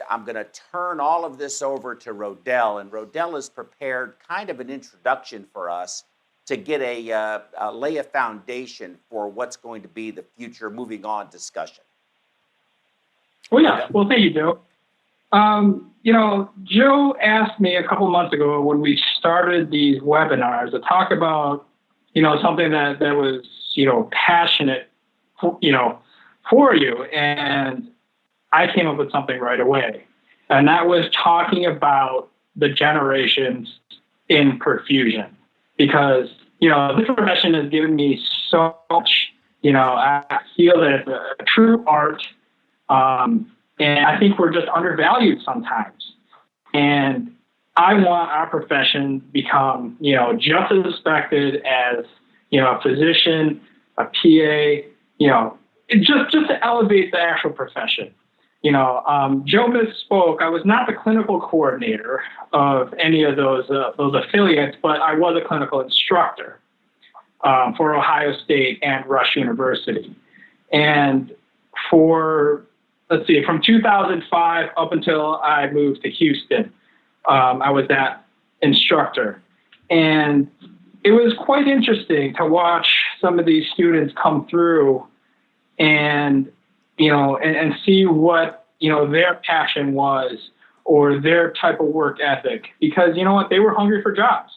I'm going to turn all of this over to Rodell, and Rodell has prepared kind of an introduction for us to get lay a foundation for what's going to be the future moving on discussion. Well, yeah. Well, thank you, Joe. Joe asked me a couple months ago when we started these webinars to talk about, something that was, passionate, for you. And I came up with something right away. And that was talking about the generations in perfusion. Because, this profession has given me so much, I feel that it's a true art. And I think we're just undervalued sometimes. And I want our profession to become, just as respected as, a physician, a PA, just to elevate the actual profession. Joe misspoke. I was not the clinical coordinator of any of those affiliates, but I was a clinical instructor for Ohio State and Rush University. And from 2005 up until I moved to Houston, I was that instructor. And it was quite interesting to watch some of these students come through and, and see what, their passion was or their type of work ethic. Because, they were hungry for jobs,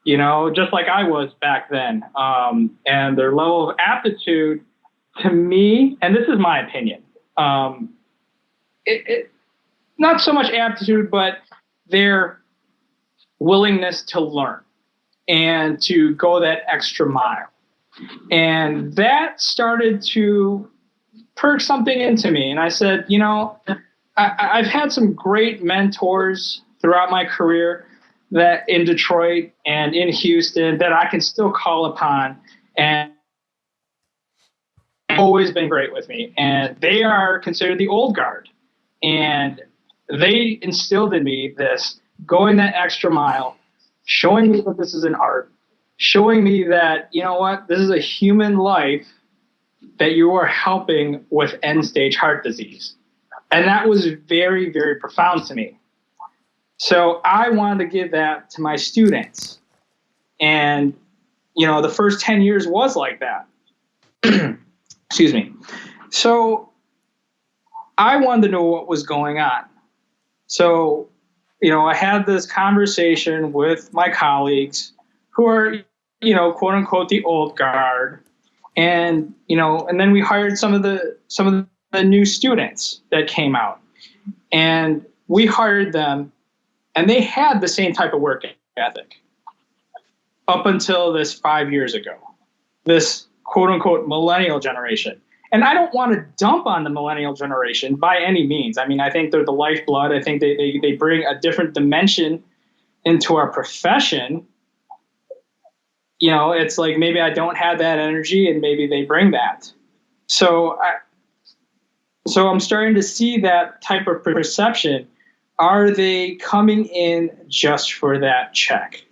just like I was back then. And their level of aptitude, to me, and this is my opinion, not so much aptitude, but their willingness to learn and to go that extra mile. And that started to perk something into me. And I said, I've had some great mentors throughout my career that in Detroit and in Houston that I can still call upon, and always been great with me. And they are considered the old guard. And they instilled in me this, going that extra mile, showing me that this is an art, showing me that, this is a human life that you are helping with end-stage heart disease. And that was very, very profound to me. So I wanted to give that to my students. And, the first 10 years was like that. Excuse me. So I wanted to know what was going on. So, I had this conversation with my colleagues who are, quote unquote, the old guard. And, and then we hired some of the new students that came out, and we hired them, and they had the same type of work ethic up until this 5 years ago, this quote unquote millennial generation. And I don't want to dump on the millennial generation by any means. I mean, I think they're the lifeblood. I think they bring a different dimension into our profession. It's like maybe I don't have that energy and maybe they bring that. So I'm starting to see that type of perception. Are they coming in just for that check?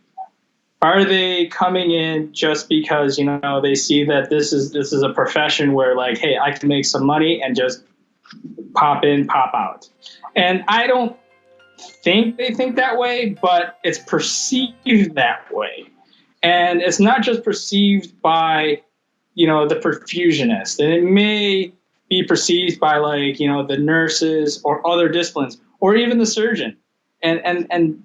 Are they coming in just because, they see that this is a profession where, like, hey, I can make some money and just pop in, pop out? And I don't think they think that way, but it's perceived that way. And it's not just perceived by, the perfusionist. And it may be perceived by, like, the nurses or other disciplines or even the surgeon. And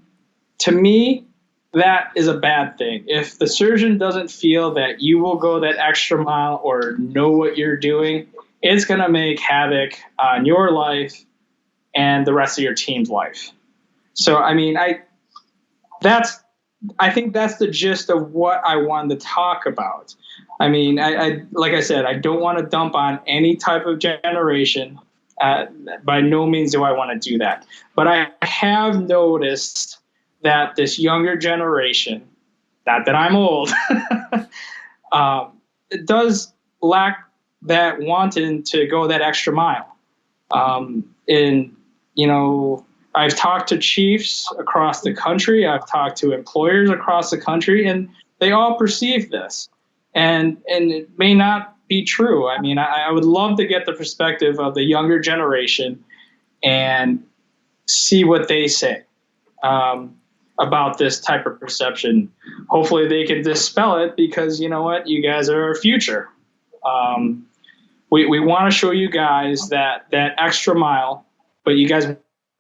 to me, that is a bad thing. If the surgeon doesn't feel that you will go that extra mile or know what you're doing, it's going to make havoc on your life and the rest of your team's life. So, I mean, I think that's the gist of what I wanted to talk about. I mean, I like I said, I don't want to dump on any type of generation. By no means do I want to do that. But I have noticed that this younger generation, not that I'm old, it does lack that wanting to go that extra mile. I've talked to chiefs across the country. I've talked to employers across the country, and they all perceive this. And it may not be true. I mean, I would love to get the perspective of the younger generation and, see what they say about this type of perception. Hopefully they can dispel it, because you know what? You guys are our future. We want to show you guys that extra mile, but you guys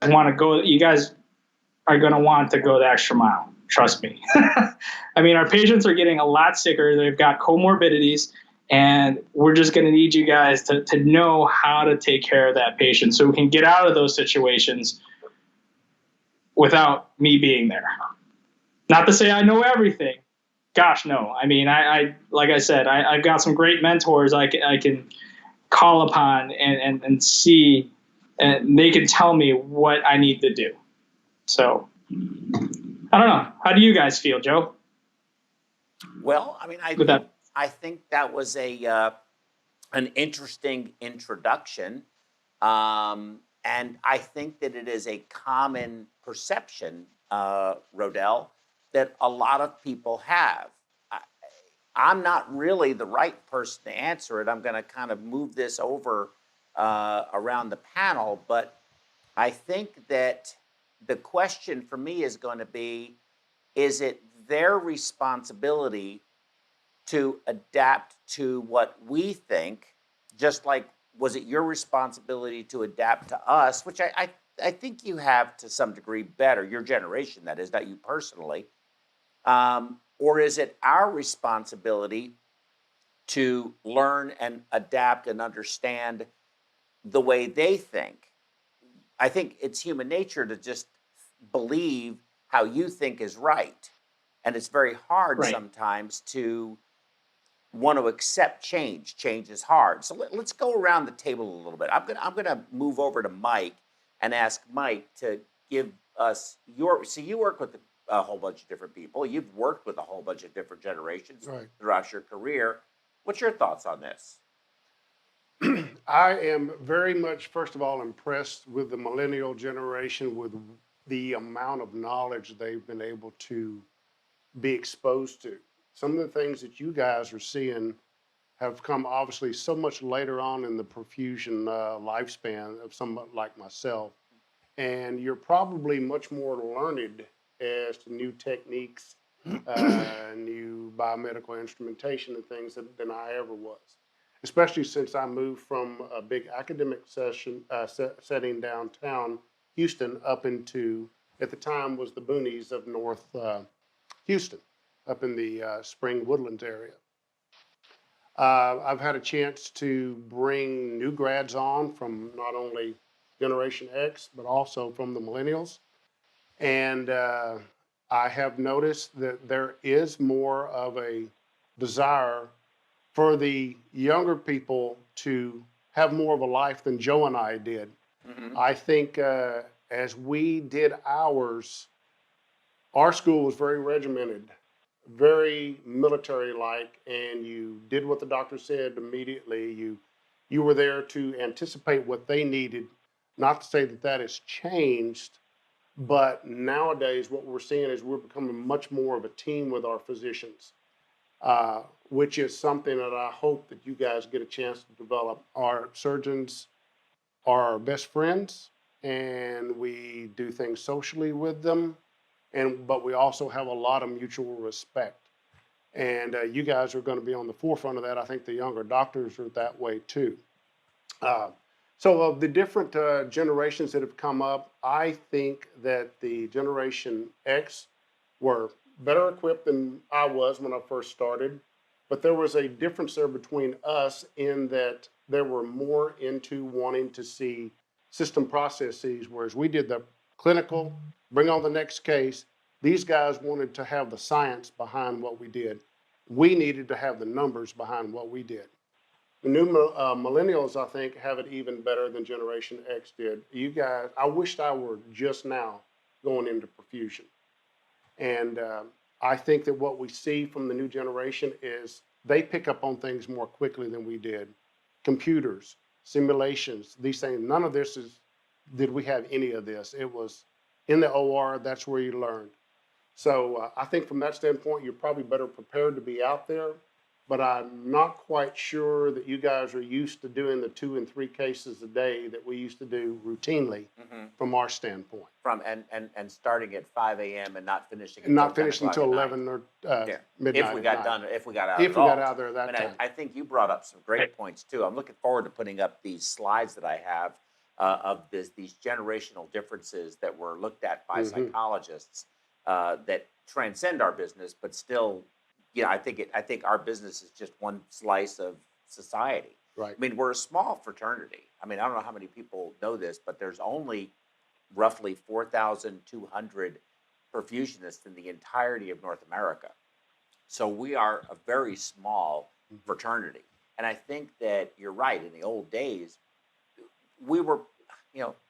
want to go. You guys are going to want to go the extra mile. Trust me. I mean, our patients are getting a lot sicker. They've got comorbidities, and we're just going to need you guys to know how to take care of that patient so we can get out of those situations without me being there. Not to say I know everything. Gosh, no. I mean, I like I said, I've got some great mentors I can call upon and see, and they can tell me what I need to do. So I don't know. How do you guys feel, Joe? Well, I mean, With that, I think that was an interesting introduction, and I think that it is a common perception, Rodell, that a lot of people have. I'm not really the right person to answer it. I'm going to kind of move this over around the panel, but I think that the question for me is going to be, is it their responsibility to adapt to what we think, just like was it your responsibility to adapt to us, which I think you have to some degree better, your generation, that is, not you personally. Or is it our responsibility to learn and adapt and understand the way they think? I think it's human nature to just believe how you think is right. And it's very hard right. sometimes to want to accept change. Change is hard. So let's go around the table a little bit. I'm gonna move over to Mike and ask Mike to give us your. So you work with a whole bunch of different people. You've worked with a whole bunch of different generations Right. throughout your career. What's your thoughts on this? I am very much, first of all, impressed with the millennial generation, with the amount of knowledge they've been able to be exposed to. Some of the things that you guys are seeing have come obviously so much later on in the perfusion lifespan of someone like myself. And you're probably much more learned as to new techniques, new biomedical instrumentation and things than I ever was. Especially since I moved from a big academic setting downtown Houston up into, at the time, was the boonies of North Houston, up in the Spring Woodlands area. I've had a chance to bring new grads on from not only Generation X, but also from the millennials. And I have noticed that there is more of a desire for the younger people to have more of a life than Joe and I did. Mm-hmm. I think as we did ours, our school was very regimented, very military-like, and you did what the doctor said immediately. You were there to anticipate what they needed. Not to say that that has changed, but nowadays what we're seeing is we're becoming much more of a team with our physicians, which is something that I hope that you guys get a chance to develop. Our surgeons are our best friends, and we do things socially with them, but we also have a lot of mutual respect. And you guys are going to be on the forefront of that. I think the younger doctors are that way too. So of the different generations that have come up, I think that the Generation X were better equipped than I was when I first started. But there was a difference there between us in that there were more into wanting to see system processes, whereas we did the clinical, bring on the next case. These guys wanted to have the science behind what we did. We needed to have the numbers behind what we did. The new millennials, I think, have it even better than Generation X did. You guys, I wished I were just now going into perfusion. And I think that what we see from the new generation is they pick up on things more quickly than we did. Computers, simulations, these things, none of this did we have any of this. It was in the OR, that's where you learned. So I think from that standpoint, you're probably better prepared to be out there. but I'm not quite sure that you guys are used to doing the 2 and 3 cases a day that we used to do routinely from our standpoint. From and starting at 5 a.m. and not finishing And until not 10 finishing o'clock until at night. 11 or Yeah. midnight If we at got night. done, if we got out If at we all. got out there that And time. I think you brought up some great points too. I'm looking forward to putting up these slides that I have of these generational differences that were looked at by psychologists that transcend our business, but still, I think our business is just one slice of society. Right. I mean, we're a small fraternity. I mean, I don't know how many people know this, but there's only roughly 4,200 perfusionists in the entirety of North America. So we are a very small fraternity. And I think that you're right. In the old days, we were,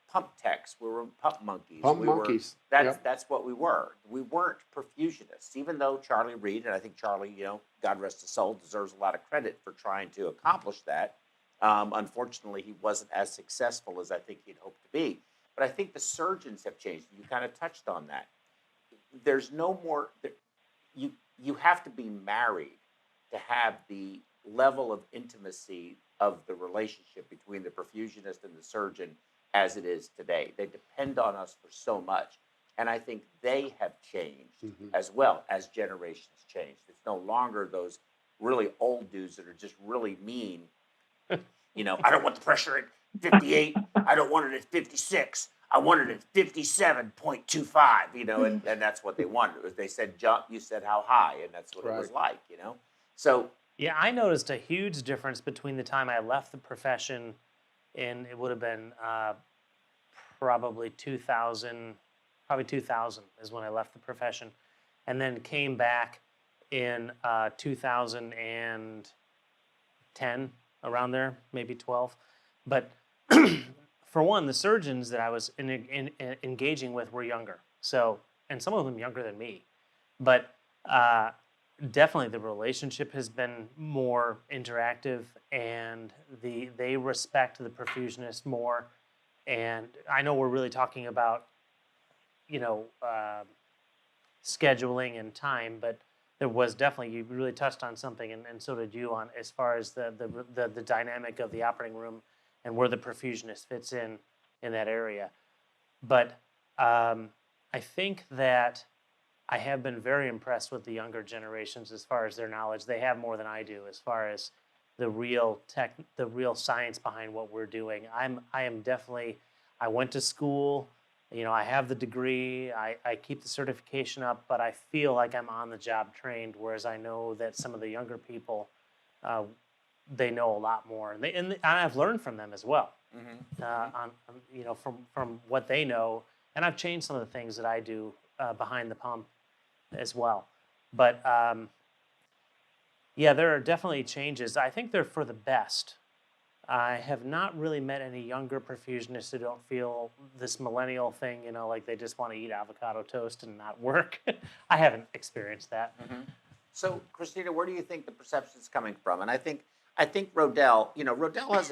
pump techs. We were pump monkeys. Pump monkeys. That's what we were. We weren't perfusionists, even though Charlie Reed, and I think Charlie, God rest his soul, deserves a lot of credit for trying to accomplish that. Unfortunately, he wasn't as successful as I think he'd hoped to be. But I think the surgeons have changed. You kind of touched on that. There's no more. You have to be married to have the level of intimacy of the relationship between the perfusionist and the surgeon as it is today. They depend on us for so much. And I think they have changed as well as generations changed. It's no longer those really old dudes that are just really mean. I don't want the pressure at 58. I don't want it at 56. I want it at 57.25, and that's what they wanted. They said jump, you said how high, and that's what it was like, So yeah, I noticed a huge difference between the time I left the profession in, it would have been probably 2000 is when I left the profession, and then came back in 2010, around there, maybe 12. But for one, the surgeons that I was engaging with were younger, and some of them younger than me. But definitely the relationship has been more interactive, and they respect the perfusionist more. And I know we're really talking about, scheduling and time, but there was definitely, you really touched on something, and so did you, on as far as the dynamic of the operating room and where the perfusionist fits in that area. But I think that I have been very impressed with the younger generations as far as their knowledge. They have more than I do as far as the real science behind what we're doing. I am definitely, I went to school, I have the degree, I keep the certification up, but I feel like I'm on the job trained, whereas I know that some of the younger people, they know a lot more, and I've learned from them as well, from what they know, and I've changed some of the things that I do behind the pump as well. But yeah, there are definitely changes. I think they're for the best. I have not really met any younger perfusionists who don't feel this millennial thing, like they just want to eat avocado toast and not work. I haven't experienced that. So, Christina, where do you think the perception is coming from? And I think Rodell, Rodell has,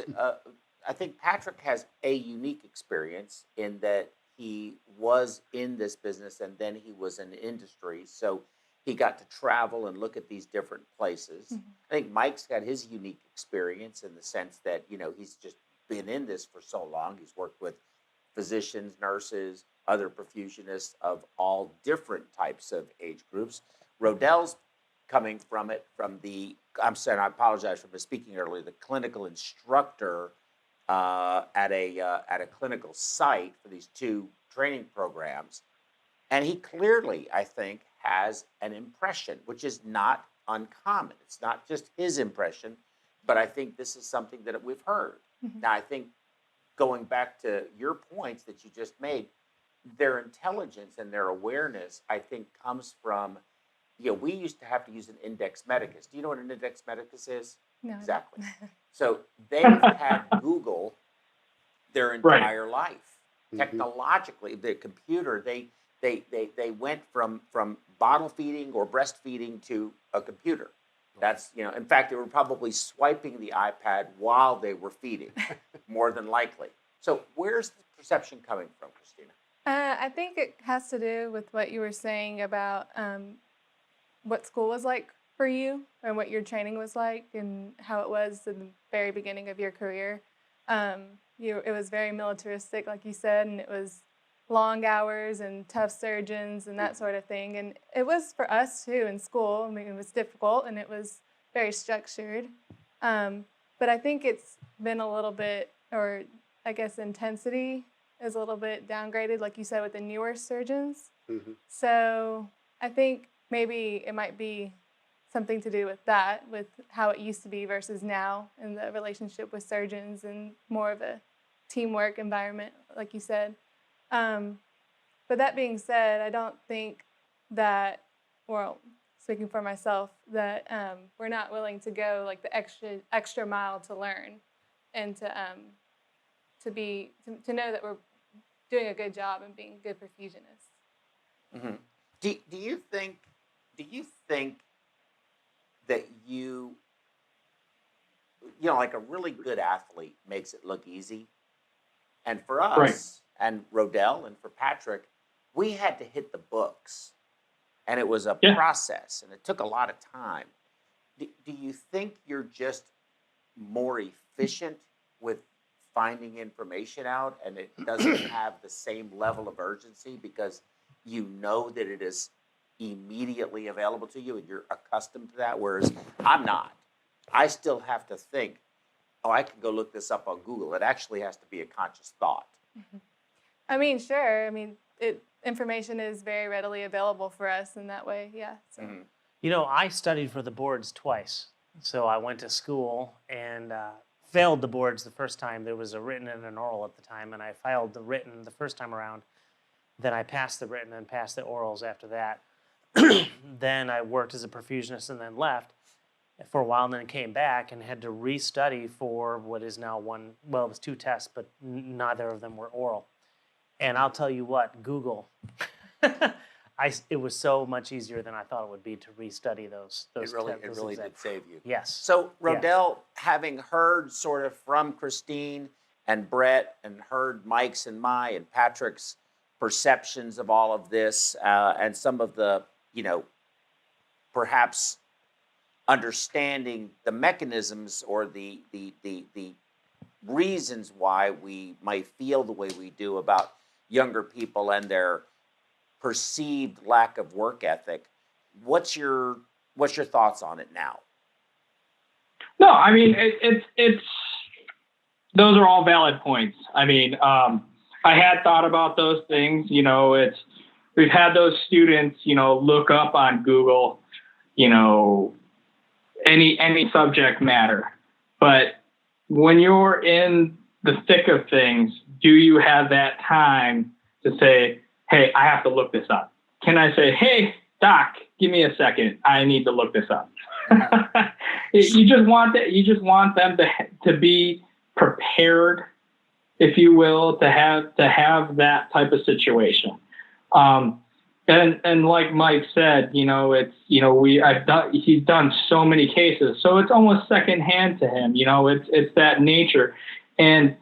I think Patrick has a unique experience in that he was in this business and then he was in industry. So he got to travel and look at these different places. I think Mike's got his unique experience in the sense that, he's just been in this for so long. He's worked with physicians, nurses, other perfusionists of all different types of age groups. Rodell's coming from I'm saying, I apologize for misspeaking earlier, the clinical instructor at a clinical site for these two training programs. And he clearly, I think, has an impression, which is not uncommon. It's not just his impression, but I think this is something that we've heard. Now, I think going back to your points that you just made, their intelligence and their awareness, I think, comes from, we used to have to use an index medicus. Do you know what an index medicus is? No. Exactly. So they've had Google their entire life. Technologically, the computer, they went from bottle feeding or breastfeeding to a computer. That's, in fact, they were probably swiping the iPad while they were feeding, more than likely. So where's the perception coming from, Christina? I think it has to do with what you were saying about what school was like for for you, or what your training was like and how it was in the very beginning of your career. It was very militaristic, like you said, and it was long hours and tough surgeons and that sort of thing. And it was for us too in school. I mean, it was difficult and it was very structured. But I think it's been a little bit, or I guess intensity is a little bit downgraded, like you said, with the newer surgeons. Mm-hmm. So I think maybe it might be something to do with that, with how it used to be versus now, and the relationship with surgeons and more of a teamwork environment, like you said. But that being said, I don't think that, well, speaking for myself, that we're not willing to go like the extra mile to learn and to know that we're doing a good job and being good perfusionists. Mm-hmm. Do you think that like a really good athlete makes it look easy? And for us, Right. and Rodell, and for Patrick, we had to hit the books, and it was a Yeah. process, and it took a lot of time. Do you think you're just more efficient with finding information out, and it doesn't have the same level of urgency because you know that it is immediately available to you and you're accustomed to that, whereas I'm not. I still have to think, oh, I can go look this up on Google. It actually has to be a conscious thought. Mm-hmm. I mean, sure. I mean, information is very readily available for us in that way, yeah. So. Mm-hmm. You know, I studied for the boards twice. So I went to school and failed the boards the first time. There was a written and an oral at the time, and I failed the written the first time around. Then I passed the written and passed the orals after that. Then I worked as a perfusionist and then left for a while, and then came back and had to restudy for what is now it was 2 tests, but neither of them were oral. And I'll tell you what, Google, it was so much easier than I thought it would be to restudy those It really exams. did save you. Yes. So, Rodell, having heard sort of from Christine and Brett and heard Mike's and my and Patrick's perceptions of all of this and some of the, perhaps understanding the mechanisms or the reasons why we might feel the way we do about younger people and their perceived lack of work ethic. What's your thoughts on it now? No, I mean, it's those are all valid points. I mean, I had thought about those things. We've had those students, look up on Google, any subject matter. But when you're in the thick of things, do you have that time to say, hey, I have to look this up? Can I say, hey, doc, give me a second. I need to look this up. You just want them to be prepared, if you will, to have that type of situation. And like Mike said, he's done so many cases, so it's almost secondhand to him. It's that nature, and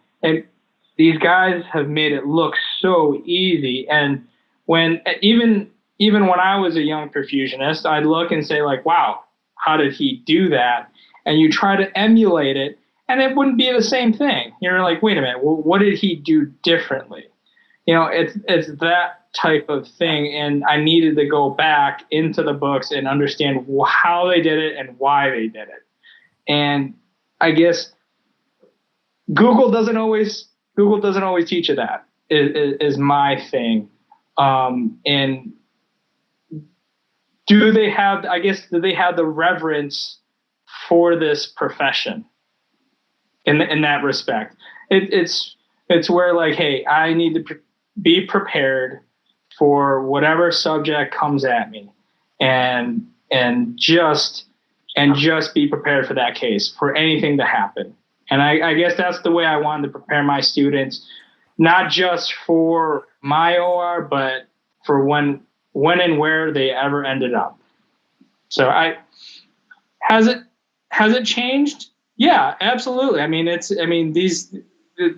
these guys have made it look so easy. And when even when I was a young perfusionist, I'd look and say like, wow, how did he do that? And you try to emulate it, and it wouldn't be the same thing. You're like, wait a minute, well, what did he do differently? It's that type of thing, and I needed to go back into the books and understand how they did it and why they did it. And I guess Google doesn't always teach you that, is my thing. And do they have the reverence for this profession in that respect? It's where like, hey, I need to be prepared for whatever subject comes at me, and just be prepared for that case, for anything to happen. And I guess that's the way I wanted to prepare my students, not just for my OR, but for when and where they ever ended up. So has it changed? Yeah, absolutely. I mean, the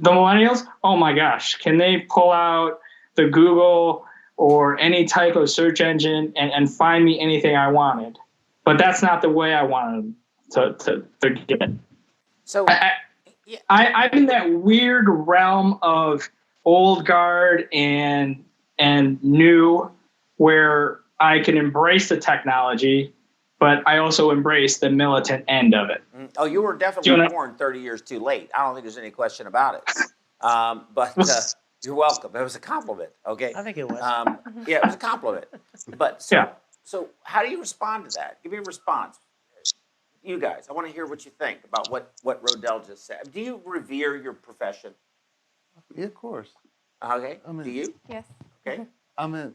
millennials, oh my gosh, can they pull out the Google or any type of search engine and find me anything I wanted? but that's not the way I wanted to get. So, yeah. I'm in that weird realm of old guard and new, where I can embrace the technology, but I also embrace the militant end of it. Oh, you were definitely born 30 years too late. I don't think there's any question about it. But you're welcome. It was a compliment. Okay. I think it was. Yeah, it was a compliment. But so how do you respond to that? Give me a response. You guys, I want to hear what you think about what Rodell just said. Do you revere your profession? Yeah, of course. Okay. I mean- Do you? Yes. Okay. I mean,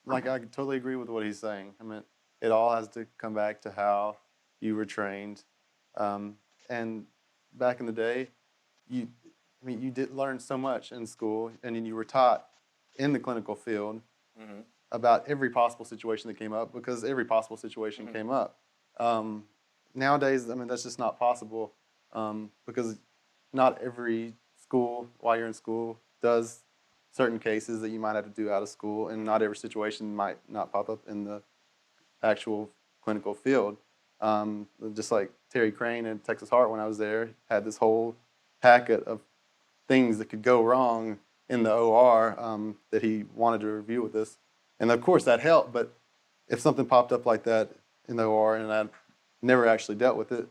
I totally agree with what he's saying. I mean, it all has to come back to how you were trained. And back in the day, you did learn so much in school, and then you were taught in the clinical field about every possible situation that came up, because every possible situation came up. Nowadays, I mean, that's just not possible, because not every school, while you're in school, does certain cases that you might have to do out of school, and not every situation might not pop up in the actual clinical field. Just like Terry Crane and Texas Heart, when I was there, had this whole packet of things that could go wrong in the OR that he wanted to review with us. And of course that helped, but if something popped up like that in the OR and I never actually dealt with it,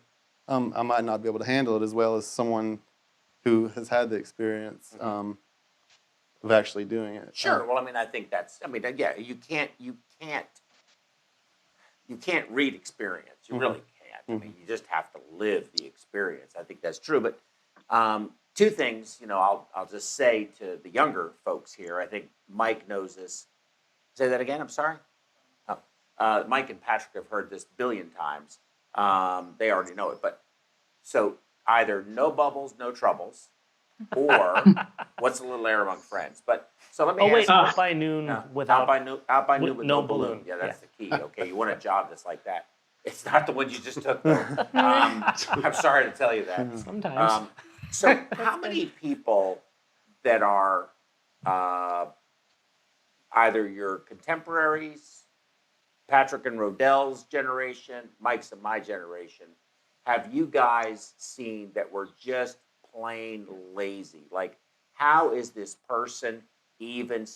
I might not be able to handle it as well as someone who has had the experience of actually doing it. Sure. Well, I mean, I think that's. I mean, yeah, you can't read experience. You really can't. I mean, you just have to live the experience. I think that's true. But two things, I'll just say to the younger folks here. I think Mike knows this. Say that again. I'm sorry. Oh, Mike and Patrick have heard this a billion times. They already know it. But so either no bubbles, no troubles, or what's a little air among friends. But so let me ask. Out by noon without out by noon with no no balloon. balloon. Yeah, that's the key. Okay, you want a job that's like that. It's not the one you just took, though. I'm sorry to tell you that. sometimes. So how many people that are either your contemporaries, Patrick and Rodell's generation, Mike's and my generation, have you guys seen that were just plain lazy? Like, how is this person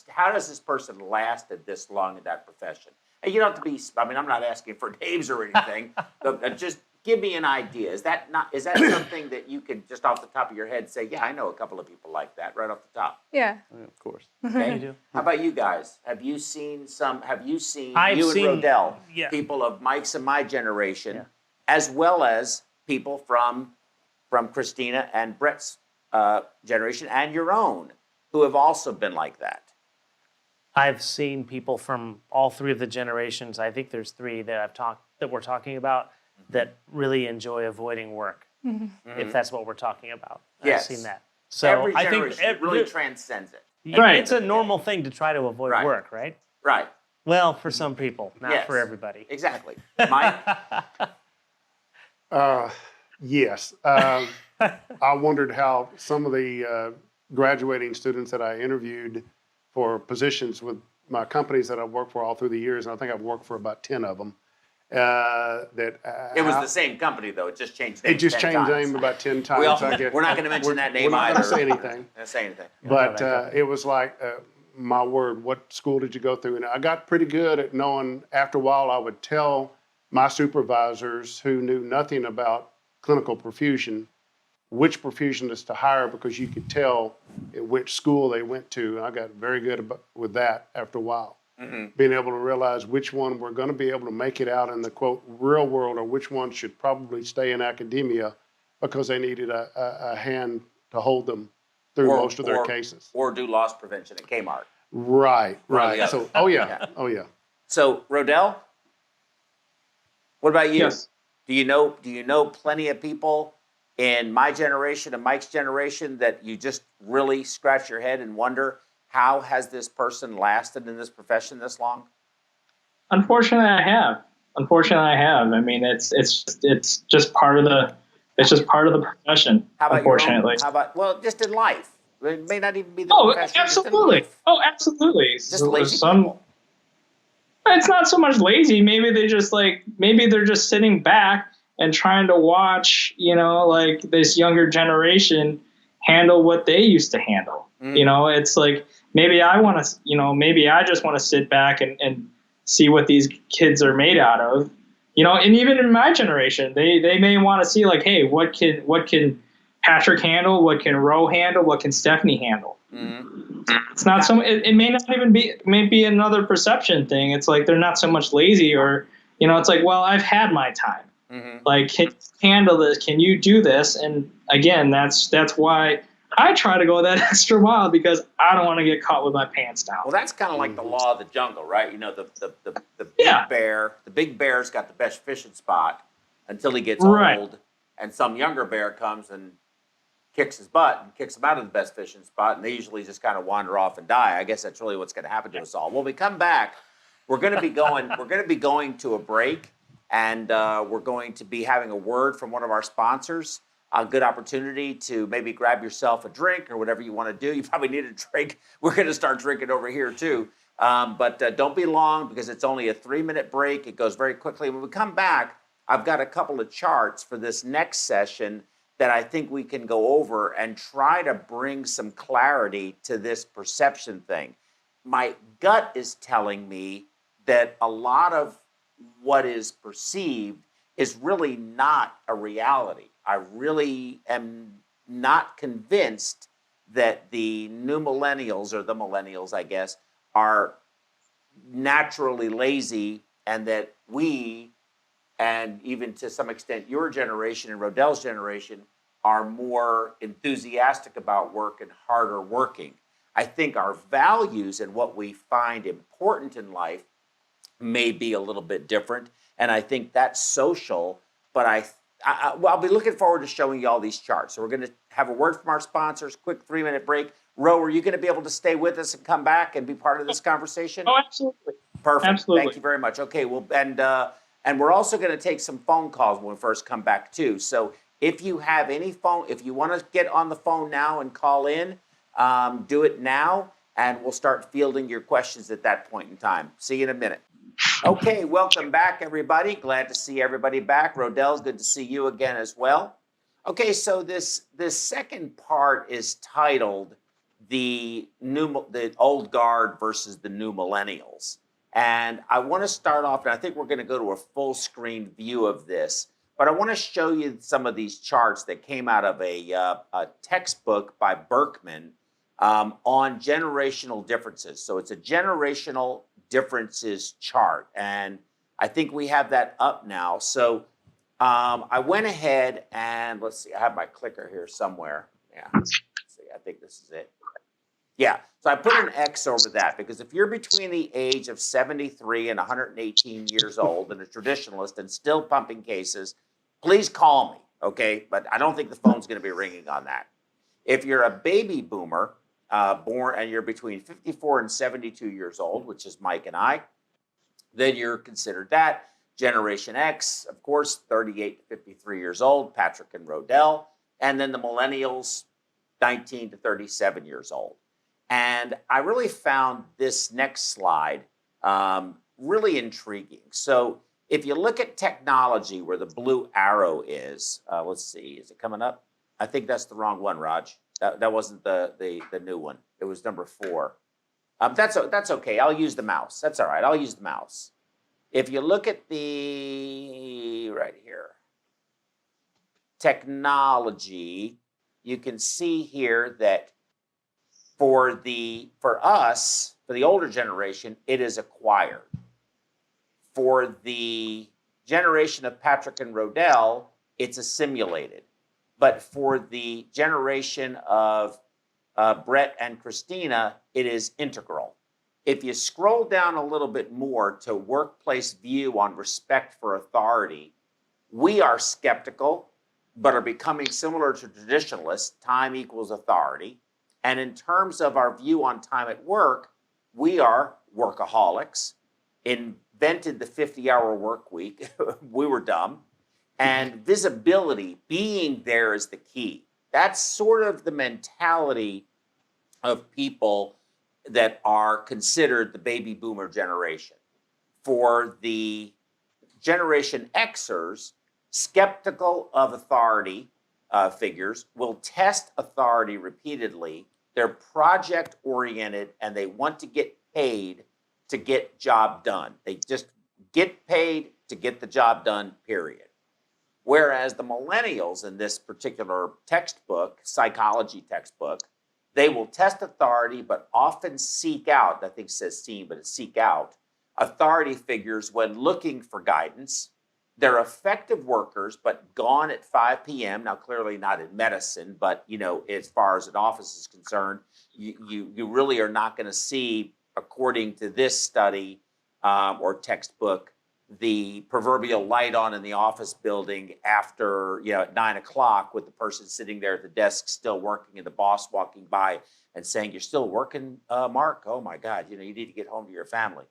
how does this person lasted this long in that profession? And you don't have to be, I mean, I'm not asking for names or anything, but just give me an idea. Is that something that you could just off the top of your head say, yeah, I know a couple of people like that right off the top? Yeah. Of course. Okay. You do. How about you guys? Have you seen I've you seen- and Rodell, yeah. people of Mike's and my generation, Yeah. as well as people from Christina and Brett's generation and your own, who have also been like that? I've seen people from all three of the generations. I think there's three that we're talking about that really enjoy avoiding work. If that's what we're talking about. Yes. I've seen that. So Every I generation think really transcends it. Right. it's a normal thing to try to avoid Right. work, right? Right. Well, for some people, not Yes. for everybody. Exactly. Mike? Yes. I wondered how some of the graduating students that I interviewed for positions with my companies that I've worked for all through the years, and I think I've worked for about 10 of them, It was the same company, though. It just changed names. It just 10 changed times. name about 10 times. We're not going to mention that name we're not either. going to say anything. Not say anything. But it was like, my word, what school did you go through? And I got pretty good at knowing, after a while, I would tell my supervisors who knew nothing about clinical perfusion which perfusionist to hire, because you could tell at which school they went to. And I got very good with that after a while. Being able to realize which one were going to be able to make it out in the, quote, real world, or which one should probably stay in academia because they needed a hand to hold them through most of their cases. Or do loss prevention at Kmart. Right. One or the other. So, oh yeah. So, Rodell, what about you? Yes. Do you know plenty of people in my generation and Mike's generation that you just really scratch your head and wonder, how has this person lasted in this profession this long? Unfortunately, I have. I mean, it's just part of the profession. How about unfortunately. just in life? It may not even be the profession. Just in Absolutely. life. Oh, absolutely. Just lazy people. It's not so much lazy. Maybe they're just sitting back and trying to watch, like this younger generation handle what they used to handle. It's like maybe maybe I just want to sit back and see what these kids are made out of. And even in my generation, they may want to see like, hey, what can Patrick handle? What can Ro handle? What can Stephanie handle? It's not so. It may not even be. It may be another perception thing. It's like they're not so much lazy, or it's like, well, I've had my time. Like, can you handle this? Can you do this? And again, that's why I try to go that extra mile, because I don't want to get caught with my pants down. Well, that's kind of like the law of the jungle, right? The big bear. The big bear's got the best fishing spot until he gets old, and some younger bear comes and kicks his butt and kicks him out of the best fishing spot, and they usually just kind of wander off and die. I guess that's really what's going to happen to us all. When we come back, we're going to be going to a break, and we're going to be having a word from one of our sponsors. A good opportunity to maybe grab yourself a drink or whatever you want to do. You probably need a drink. We're going to start drinking over here too. But don't be long, because it's only a 3-minute break. It goes very quickly. When we come back, I've got a couple of charts for this next session that I think we can go over and try to bring some clarity to this perception thing. My gut is telling me that a lot of what is perceived is really not a reality. I really am not convinced that the new millennials, or the millennials, I guess, are naturally lazy, and that we, and even to some extent your generation and Rodell's generation, are more enthusiastic about work and harder working. I think our values and what we find important in life may be a little bit different, and I think that's social, but I'll be looking forward to showing you all these charts. So we're going to have a word from our sponsors, quick 3-minute break. Ro, are you going to be able to stay with us and come back and be part of this conversation? Oh, absolutely. Perfect. Absolutely. Thank you very much. Okay, well, and we're also going to take some phone calls when we first come back too. So if you have any if you want to get on the phone now and call in, do it now, and we'll start fielding your questions at that point in time. See you in a minute. Okay, welcome back, everybody. Glad to see everybody back. Rodell, good to see you again as well. Okay, so this second part is titled the old guard versus the new millennials. And I want to start off, and I think we're going to go to a full screen view of this, but I want to show you some of these charts that came out of a textbook by Berkman on generational differences. So it's a generational differences chart, and I think we have that up now. So I went ahead and let's see, I have my clicker here somewhere. Yeah, let's see, I think this is it. Yeah, so I put an X over that, because if you're between the age of 73 and 118 years old and a traditionalist and still pumping cases, please call me, okay? But I don't think the phone's going to be ringing on that. If you're a baby boomer, born, and you're between 54 and 72 years old, which is Mike and I, then you're considered that. Generation X, of course, 38 to 53 years old, Patrick and Rodell. And then the millennials, 19 to 37 years old. And I really found this next slide really intriguing. So if you look at technology, where the blue arrow is, let's see, is it coming up? I think that's the wrong one, Raj. That wasn't the new one. It was number 4. That's okay. I'll use the mouse. That's all right. I'll use the mouse. If you look at the right here, technology, you can see here that for the older generation, it is acquired. For the generation of Patrick and Rodell, it's assimilated. But for the generation of Brett and Christina, it is integral. If you scroll down a little bit more to workplace view on respect for authority, we are skeptical, but are becoming similar to traditionalists. Time equals authority. And in terms of our view on time at work, we are workaholics, invented the 50-hour work week. We were dumb. And visibility, being there, is the key. That's sort of the mentality of people that are considered the baby boomer generation. for the Generation Xers, skeptical of authority figures, will test authority repeatedly. They're project oriented and they want to get paid to get job done. They just get paid to get the job done, period. Whereas the millennials in this particular textbook, psychology textbook, they will test authority, but often seek out, I think it says seem, but it's seek out, authority figures when looking for guidance. They're effective workers, but gone at 5 p.m. Now, clearly not in medicine, but as far as an office is concerned, you really are not going to see, according to this study or textbook, the proverbial light on in the office building after at 9 o'clock with the person sitting there at the desk still working and the boss walking by and saying, "You're still working, Mark? Oh my God, you need to get home to your family."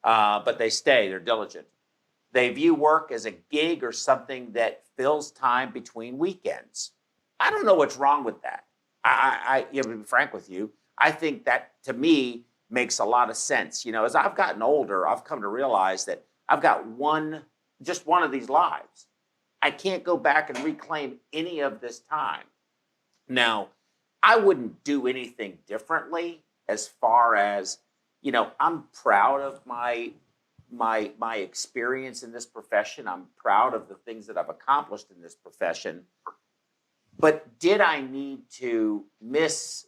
But they stay, they're diligent. They view work as a gig or something that fills time between weekends. I don't know what's wrong with that. To be frank with you, I think that to me makes a lot of sense. As I've gotten older, I've come to realize that I've got just one of these lives. I can't go back and reclaim any of this time. Now, I wouldn't do anything differently as far as, I'm proud of my experience in this profession. I'm proud of the things that I've accomplished in this profession. But did I need to miss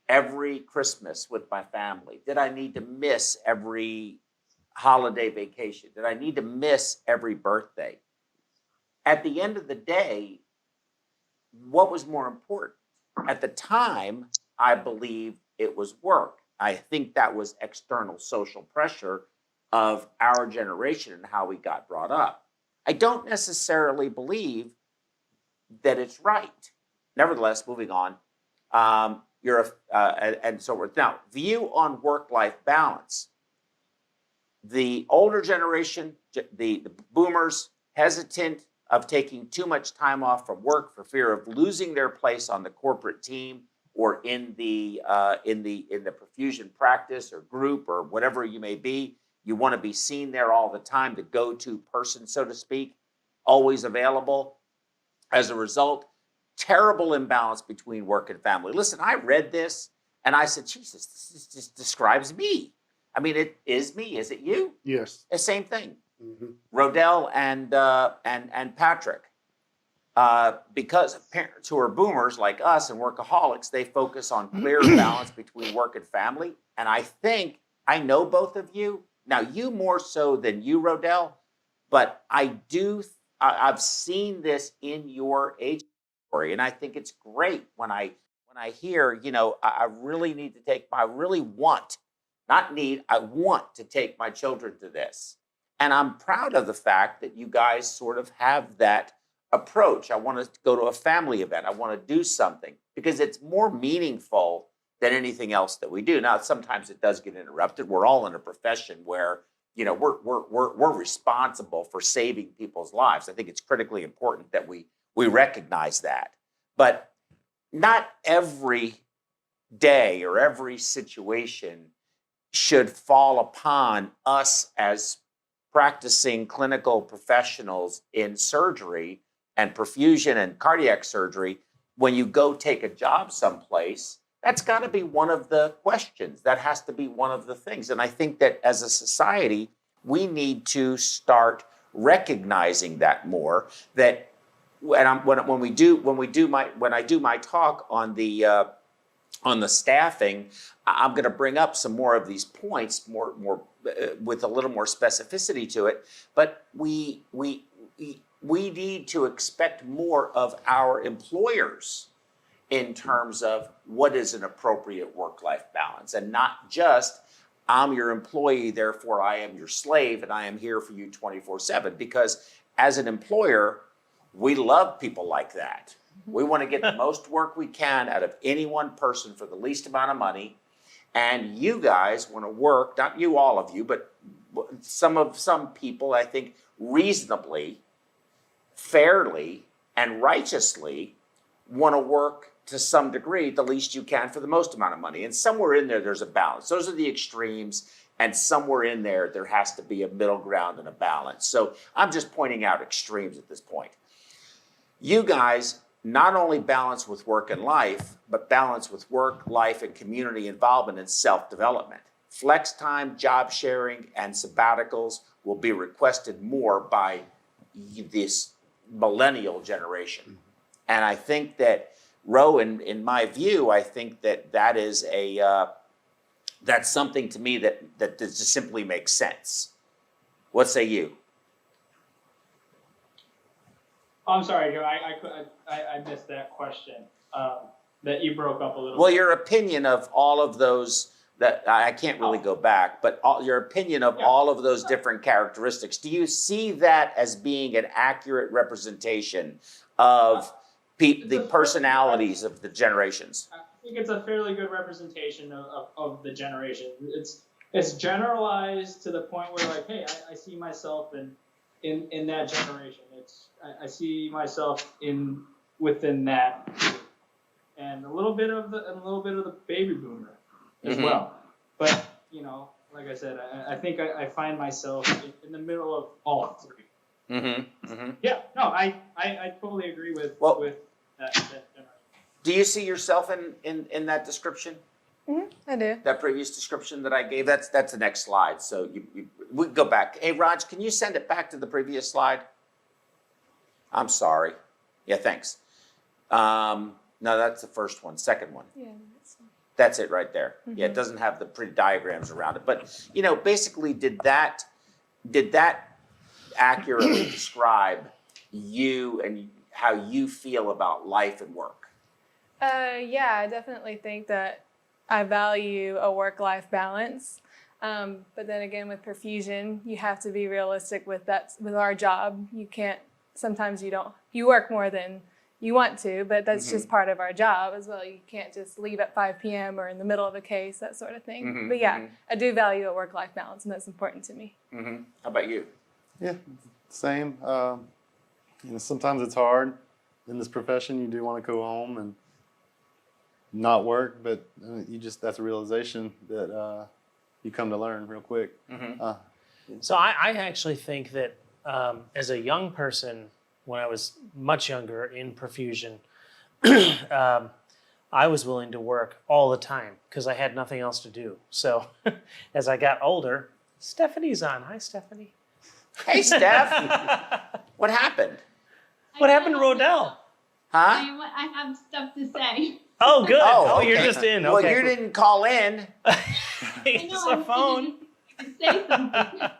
every Christmas with my family? Did I need to miss every holiday vacation? Did I need to miss every birthday? At the end of the day, what was more important? At the time, I believe it was work. I think that was external social pressure of our generation and how we got brought up. I don't necessarily believe that it's right. Nevertheless, moving on, and so forth. Now, view on work-life balance. The older generation, the boomers, hesitant of taking too much time off from work for fear of losing their place on the corporate team or in the perfusion practice or group or whatever you may be. You want to be seen there all the time, the go-to person, so to speak, always available. As a result, terrible imbalance between work and family. Listen, I read this and I said, Jesus, this just describes me. I mean, it is me. Is it you? Yes. The same thing. Mm-hmm. Rodell and Patrick, because parents who are boomers like us and workaholics, they focus on clear balance between work and family. And I think I know both of you. Now, you more so than you, Rodell, but I've seen this in your age story, and I think it's great when I hear, I really need to take, I really want, not need, I want to take my children to this. And I'm proud of the fact that you guys sort of have that approach. I want to go to a family event. I want to do something because it's more meaningful than anything else that we do. Now, sometimes it does get interrupted. We're all in a profession where, we're responsible for saving people's lives. I think it's critically important that we recognize that. But not every day or every situation should fall upon us as practicing clinical professionals in surgery and perfusion and cardiac surgery. When you go take a job someplace, that's got to be one of the questions. That has to be one of the things. And I think that as a society, we need to start recognizing that more. That when I do my talk on the staffing, I'm going to bring up some more of these points, more with a little more specificity to it. But we need to expect more of our employers in terms of what is an appropriate work-life balance, and not just I'm your employee, therefore I am your slave, and I am here for you 24/7. Because as an employer, we love people like that. We want to get the most work we can out of any one person for the least amount of money. And you guys want to work, not you, all of you, but some people, I think, reasonably, fairly, and righteously want to work to some degree the least you can for the most amount of money. And somewhere in there, there's a balance. Those are the extremes. And somewhere in there, there has to be a middle ground and a balance. So I'm just pointing out extremes at this point. You guys not only balance with work and life, but balance with work, life, and community involvement and self-development. Flex time, job sharing, and sabbaticals will be requested more by this millennial generation. And I think that, Ro, in my view, I think that that is that's something to me that just simply makes sense. What say you? I'm sorry, Joe. I missed that question. That you broke up a little. Well, bit. your opinion of all of those, that I can't really go back, but your opinion of all of those different characteristics, do you see that as being an accurate representation of the personalities of the generations? I think it's a fairly good representation of the generation. It's generalized to the point where, like, hey, I see myself in that generation. I see myself within that, and a little bit of the baby boomer as well. But like I said, I think I find myself in the middle of all three. Yeah, no, I totally agree with that generation. Do you see yourself in that description? I do. That previous description that I gave? That's the next slide. So we go back. Hey, Raj, can you send it back to the previous slide? I'm sorry. Yeah, thanks. No, that's the first one. Second one. Yeah. That's it right there. Yeah, it doesn't have the pretty diagrams around it. But, basically, did that accurately describe you and how you feel about life and work? Yeah, I definitely think that I value a work-life balance. But then again, with perfusion, you have to be realistic with our job. You can't, sometimes you work more than you want to, but that's just part of our job as well. You can't just leave at 5 p.m. or in the middle of a case, that sort of thing. But yeah, I do value a work-life balance, and that's important to me. How about you? Yeah, same. Sometimes it's hard in this profession. You do want to go home and not work, but that's a realization that you come to learn real quick. So I actually think that as a young person, when I was much younger in perfusion, I was willing to work all the time because I had nothing else to do. So as I got older, Stephanie's on. Hi, Stephanie. Hey, Steph. What happened? What happened to Rodell? Huh? I have stuff to say. Oh, good. Oh, okay. You're just in. Well, Okay. you didn't call in. It's a phone. Say something.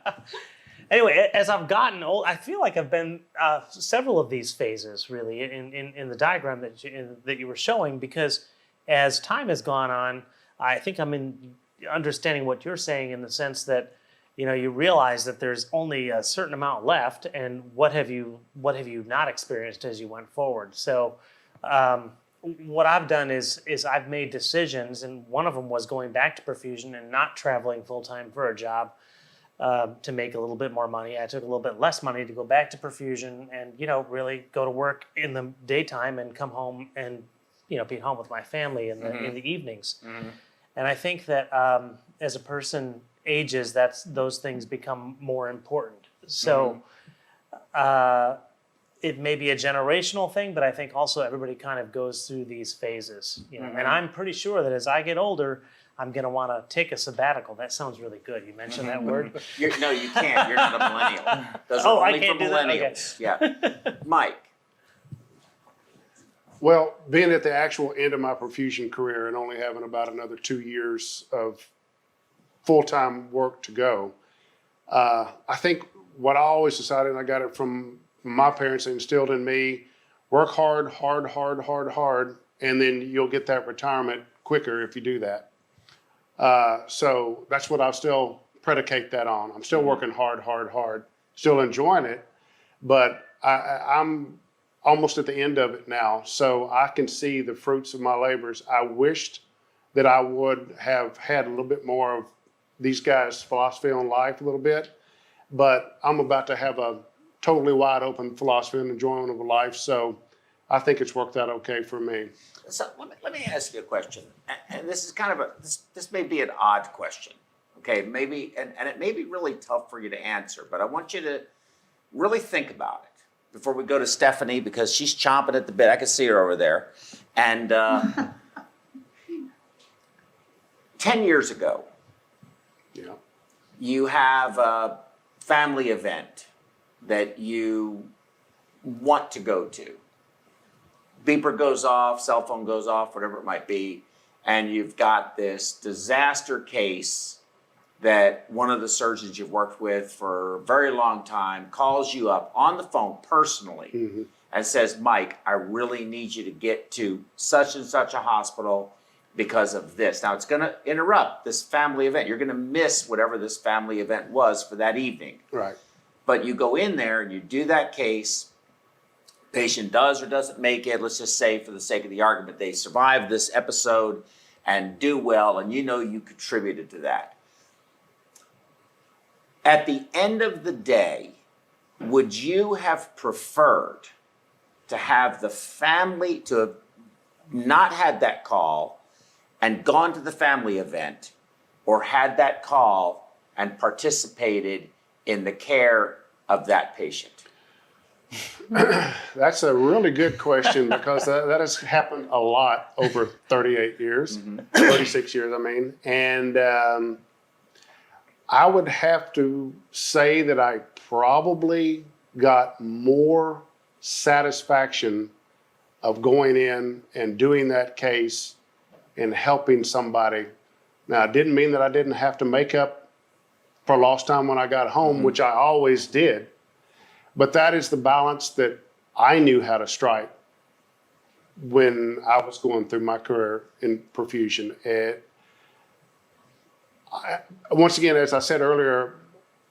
Anyway, as I've gotten old, I feel like I've been several of these phases really in the diagram that you were showing, because as time has gone on, I think I'm understanding what you're saying in the sense that you realize that there's only a certain amount left, and what have you not experienced as you went forward. So what I've done is I've made decisions, and one of them was going back to perfusion and not traveling full time for a job. To make a little bit more money. I took a little bit less money to go back to perfusion and, really go to work in the daytime and come home and, be home with my family in the evenings. And I think that as a person ages, those things become more important. So it may be a generational thing, but I think also everybody kind of goes through these phases, and I'm pretty sure that as I get older, I'm going to want to take a sabbatical. That sounds really good. You mentioned that word. No, you can't. You're not a millennial. Those are only I can't for do that? millennials. Yeah. Mike. Well, being at the actual end of my perfusion career and only having about another 2 years of full-time work to go, I think what I always decided, and I got it from my parents, instilled in me, work hard, and then you'll get that retirement quicker if you do that. So that's what I'll still predicate that on. I'm still working hard, still enjoying it, but I'm almost at the end of it now. So I can see the fruits of my labors. I wished that I would have had a little bit more of these guys' philosophy on life a little bit, but I'm about to have a totally wide open philosophy and enjoyment of life. So I think it's worked out okay for me. So let me ask you a question, and this is kind of this may be an odd question, okay? Maybe and it may be really tough for you to answer, but I want you to really think about it before we go to Stephanie because she's chomping at the bit. I can see her over there, and 10 years ago, Yeah. you have a family event that you want to go to. Beeper goes off, cell phone goes off, whatever it might be, and you've got this disaster case that one of the surgeons you've worked with for a very long time calls you up on the phone personally Mm-hmm. and says, Mike, I really need you to get to such and such a hospital because of this. Now, it's going to interrupt this family event. You're going to miss whatever this family event was for that evening. Right. But you go in there and you do that case. Patient does or doesn't make it. Let's just say, for the sake of the argument, they survive this episode and do well, and you know you contributed to that. At the end of the day, would you have preferred to have the family, to have not had that call and gone to the family event, or had that call and participated in the care of that patient? That's a really good question because that has happened a lot over 38 years, 36 years, I mean. And I would have to say that I probably got more satisfaction of going in and doing that case and helping somebody. Now, it didn't mean that I didn't have to make up for lost time when I got home, which I always did. But that is the balance that I knew how to strike when I was going through my career in perfusion. Once again, as I said earlier,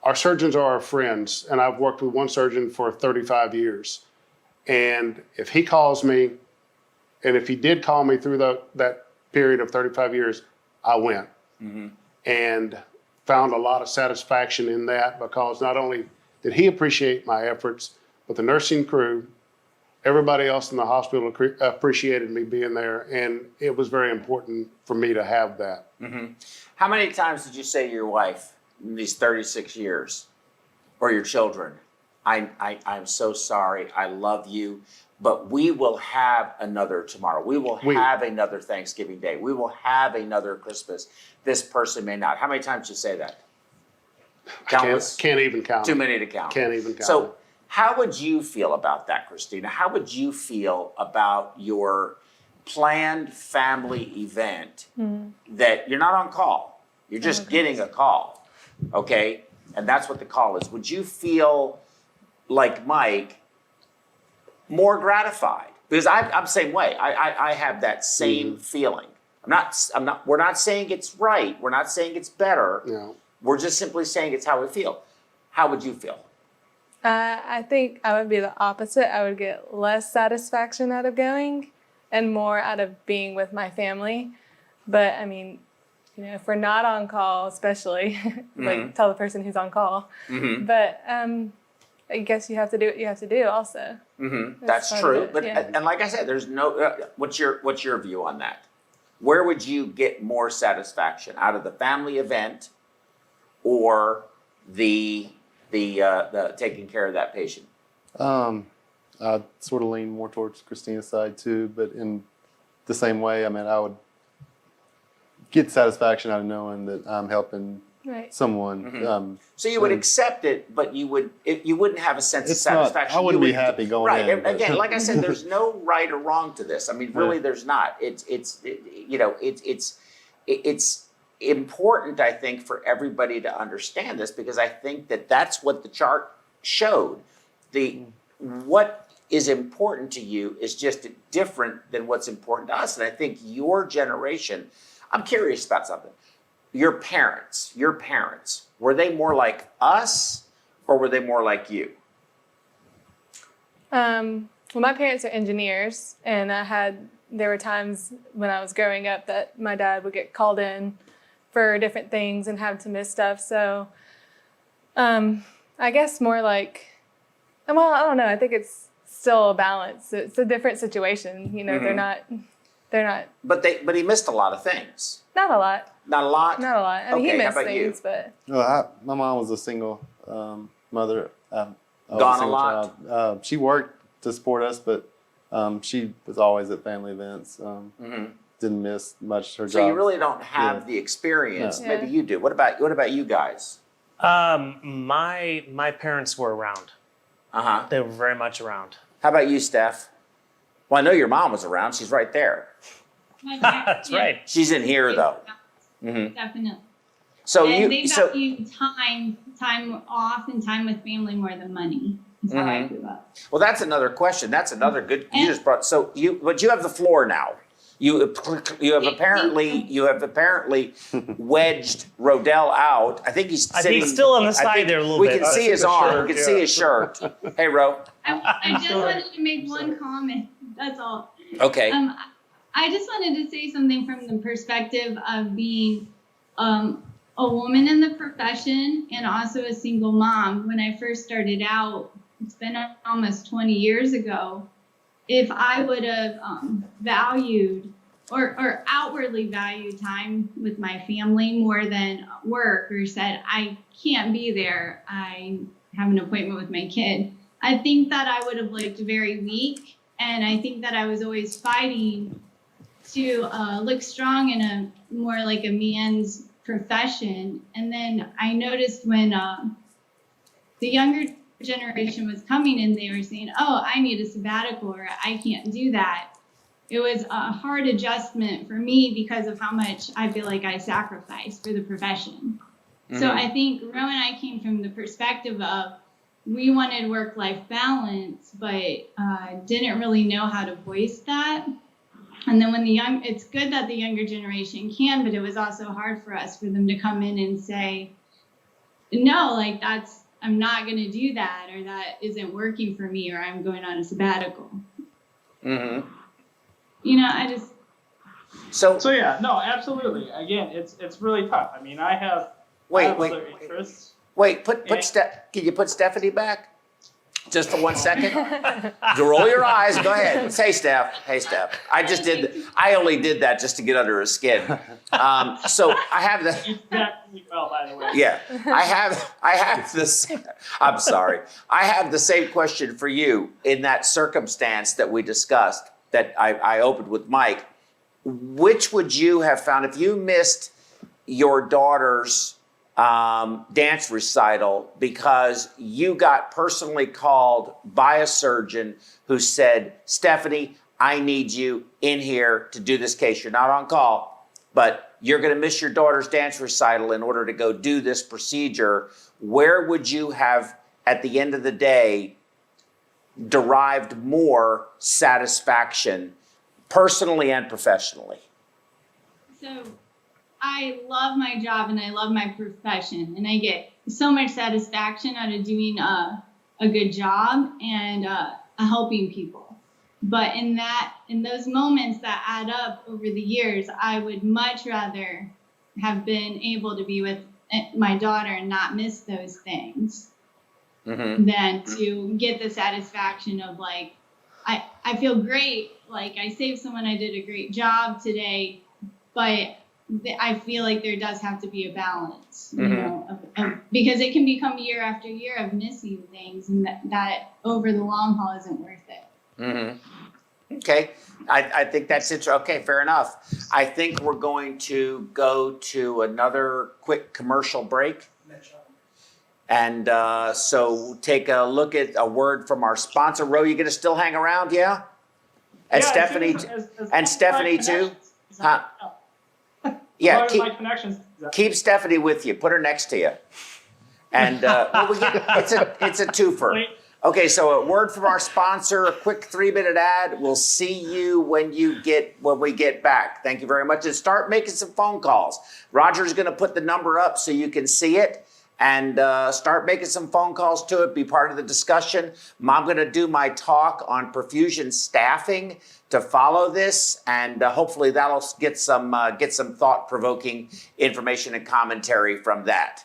our surgeons are our friends, and I've worked with one surgeon for 35 years. And if he calls me, and if he did call me through that period of 35 years, I went. And found a lot of satisfaction in that because not only did he appreciate my efforts, but the nursing crew, everybody else in the hospital appreciated me being there, and it was very important for me to have that. How many times did you say to your wife in these 36 years, or your children, I'm so sorry, I love you, but we will have another tomorrow. We will have another Thanksgiving Day. We will have another Christmas. This person may not. How many times did you say that? Countless. Can't even count. Too many to count. Can't even count. So how would you feel about that, Christina? How would you feel about your planned family event that you're not on call? You're just getting a call, okay? And that's what the call is. Would you feel like Mike more gratified? Because I'm the same way. I have that same feeling. We're not saying it's right. We're not saying it's better. No. We're just simply saying it's how we feel. How would you feel? I think I would be the opposite. I would get less satisfaction out of going and more out of being with my family. But I mean, if we're not on call, especially, like tell the person who's on call. But I guess you have to do what you have to do also. That's true. But and like I said, there's no. What's your view on that? Where would you get more satisfaction out of the family event, or the taking care of that patient? I sort of lean more towards Christina's side too, but in the same way, I mean, I would get satisfaction out of knowing that I'm helping someone. So you would accept it, but you wouldn't have a sense of satisfaction. I wouldn't be happy going in. Right. Again, like I said, there's no right or wrong to this. I mean, really, there's not. It's important, I think, for everybody to understand this, because I think that that's what the chart showed. What is important to you is just different than what's important to us. And I think your generation, I'm curious about something. Your parents, were they more like us or were they more like you? Well, my parents are engineers, and there were times when I was growing up that my dad would get called in for different things and have to miss stuff. So I guess more like, well, I don't know. I think it's still a balance. It's a different situation. You know, they're not But he missed a lot of things. not a lot. Not a lot. Not a lot. I mean, Okay, he how missed about you? things, but No, my mom was a single mother. I was Gone a single lot? child. She worked to support us, but she was always at family events. Didn't miss much her So job. you really don't have Yeah. the experience. No. Maybe Yeah. you do. What about you guys? My parents were around. They were very much around. How about you, Steph? Well, I know your mom was around. She's right there. That's right. She's in here though. Definitely. So And they you so value time off and time with family more than money. Is how I grew up. well, that's another question. That's another good. You And- just brought. So but you have the floor now. You have apparently wedged Rodell out. I think he's I sitting. think he's still on the I side think there a little we bit. can see his arm. We can see his shirt. Hey, Ro. I just wanted to make one comment. That's all. Okay. I just wanted to say something from the perspective of being a woman in the profession and also a single mom. When I first started out, it's been almost 20 years ago. If I would have valued or outwardly valued time with my family more than work, or said, I can't be there, I have an appointment with my kid, I think that I would have looked very weak. And I think that I was always fighting to look strong in a more like a man's profession. And then I noticed when the younger generation was coming and they were saying, oh, I need a sabbatical or I can't do that. It was a hard adjustment for me because of how much I feel like I sacrificed for the profession. So I think Ro and I came from the perspective of we wanted work-life balance, but didn't really know how to voice that. And then when it's good that the younger generation can, but it was also hard for us for them to come in and say, no, like I'm not going to do that, or that isn't working for me, or I'm going on a sabbatical. You know, I just. So yeah, no, absolutely. Again, it's really tough. I mean, I have other interests. Can you put Stephanie back? Just for 1 second. You roll your eyes. Go ahead. Hey, Steph. Hey, Steph. I only did that just to get under her skin. So I have the. Exactly. Well, by the way. Yeah, I have this. I'm sorry. I have the same question for you in that circumstance that we discussed, that I opened with Mike. Which would you have found if you missed your daughter's dance recital because you got personally called by a surgeon who said, Stephanie, I need you in here to do this case. You're not on call, but you're going to miss your daughter's dance recital in order to go do this procedure. Where would you have, at the end of the day, derived more satisfaction personally and professionally? So I love my job and I love my profession, and I get so much satisfaction out of doing a good job and helping people. But in those moments that add up over the years, I would much rather have been able to be with my daughter and not miss those things than to get the satisfaction of like, I feel great. Like I saved someone, I did a great job today, but I feel like there does have to be a balance, you know, because it can become year after year of missing things, and that over the long haul isn't worth it. Okay, I think that's it. Okay, fair enough. I think we're going to go to another quick commercial break. And so take a look at a word from our sponsor. Ro, you gonna still hang around, yeah? And Yeah, Stephanie, and Stephanie too? Huh? Yeah, keep Stephanie with you. Put her next to you. And it's a twofer. Okay, so a word from our sponsor, a quick 3-minute ad. We'll see you when we get back. Thank you very much. And start making some phone calls. Roger's going to put the number up so you can see it. And start making some phone calls to it. Be part of the discussion. I'm going to do my talk on perfusion staffing to follow this, and hopefully that'll get some thought-provoking information and commentary from that.